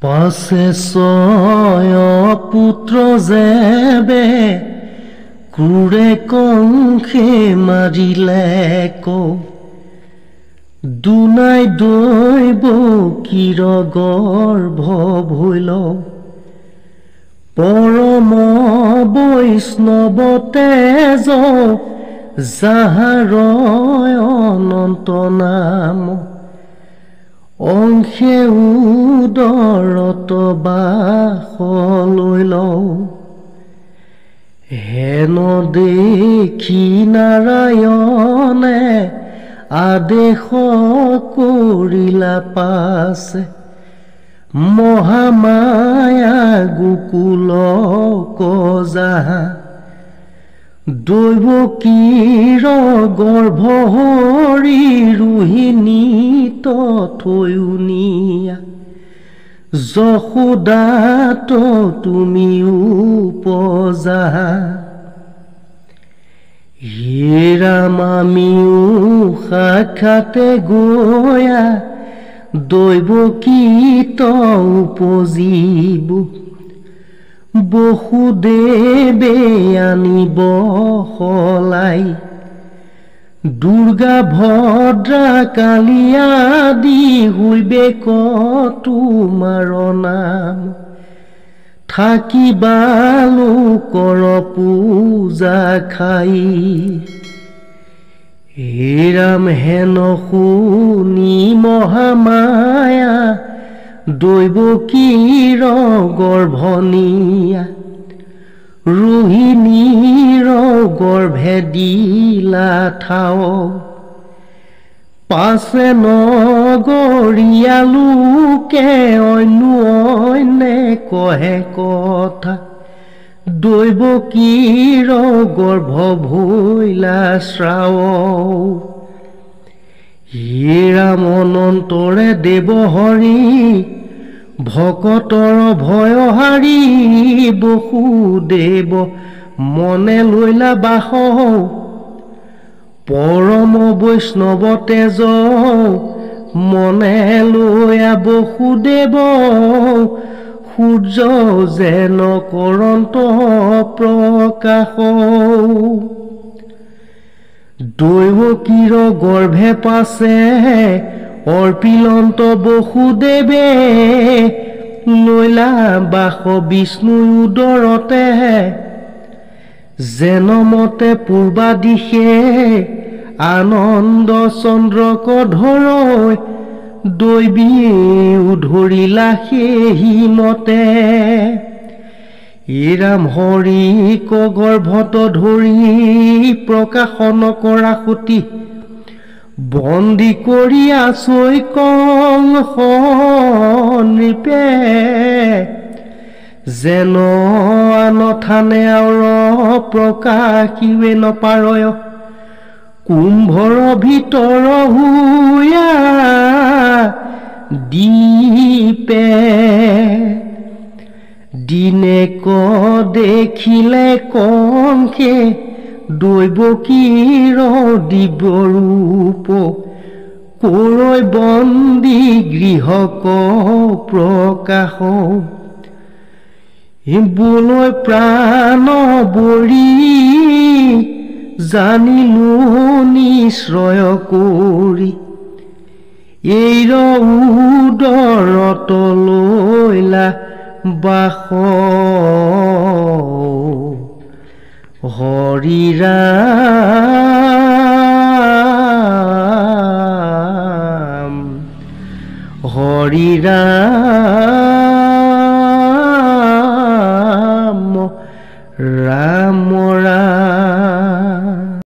পাছে ছয় পুত্ৰ যেবে ক্ৰুৰে কংসে মাৰিলে দুনাই দৈব কিৰ গৰ্ভ ভৈল পৰম বৈষ্ণৱ তেজ যাহাৰ অনন্ত নাম অংশে উদৰত বাস লৈ লওঁ হেন দেখি নাৰায়ণে আদেশ কৰিলা পাছে মহামায়া গোকুল যাহা দৈব কিৰ গৰ্ভ হৰি ৰোহিণী থৈও নিয়া যশোদাত তুমি উপজা হে ৰাম আমিও সাক্ষাতে গয়া দৈব কীত উপজিব বসুদেৱে আনিব সলাই দুৰ্গা ভদ্ৰা কালী আদি হইবে তোমাৰ নাম থাকিবালো কৰ পূজা খাই হে ৰাম হেন শুনি মহামায়া দৈব কিৰ গৰ্ভ নিয়া ৰোহিণীৰ গৰ্ভে দিলা ঠাও পাছে নগৰীয়া লোকে অন্যে কহে কথা দৈব কিৰ গৰ্ভ ভৈলা শ্ৰাৱ হে ৰাম অনন্তৰে দেৱ হৰি ভকতৰ ভয় হাৰি বসুদেৱ মনে লৈলা বাস পৰম বৈষ্ণৱ তেজ মনে লৈয়া বসুদেৱ সূৰ্য যেন কৰন্ত প্ৰকাশ দৈব কিৰ গৰ্ভে পাছে অৰ্পিলন্ত বসুদেৱে লৈলা বাস বিষ্ণু উদৰতে যেন মতে পূৰ্বা দিশে আনন্দ চন্দ্ৰক ধৰৈ দৈবীও ধৰিলা সেই মতে ৰাম হৰিক গৰ্ভত ধৰি প্ৰকাশন কৰা সুতি বন্দী কৰি আছৈ কংস নৃপে যেন আনথানে আৰু প্ৰকাশিবে নপাৰয় কুম্ভৰ ভিতৰ হুয়া দীপে দিনে দেখিলে কংসে দৈব কিৰ দিব্য ৰূপ কৰৈ বন্দী গৃহক প্ৰকাশ বোলৈ প্ৰাণ বৰি জানিলো নিশ্চয় কৰি এইৰ উদৰত লৈলা বাস হৰি ৰাম হৰি ৰাম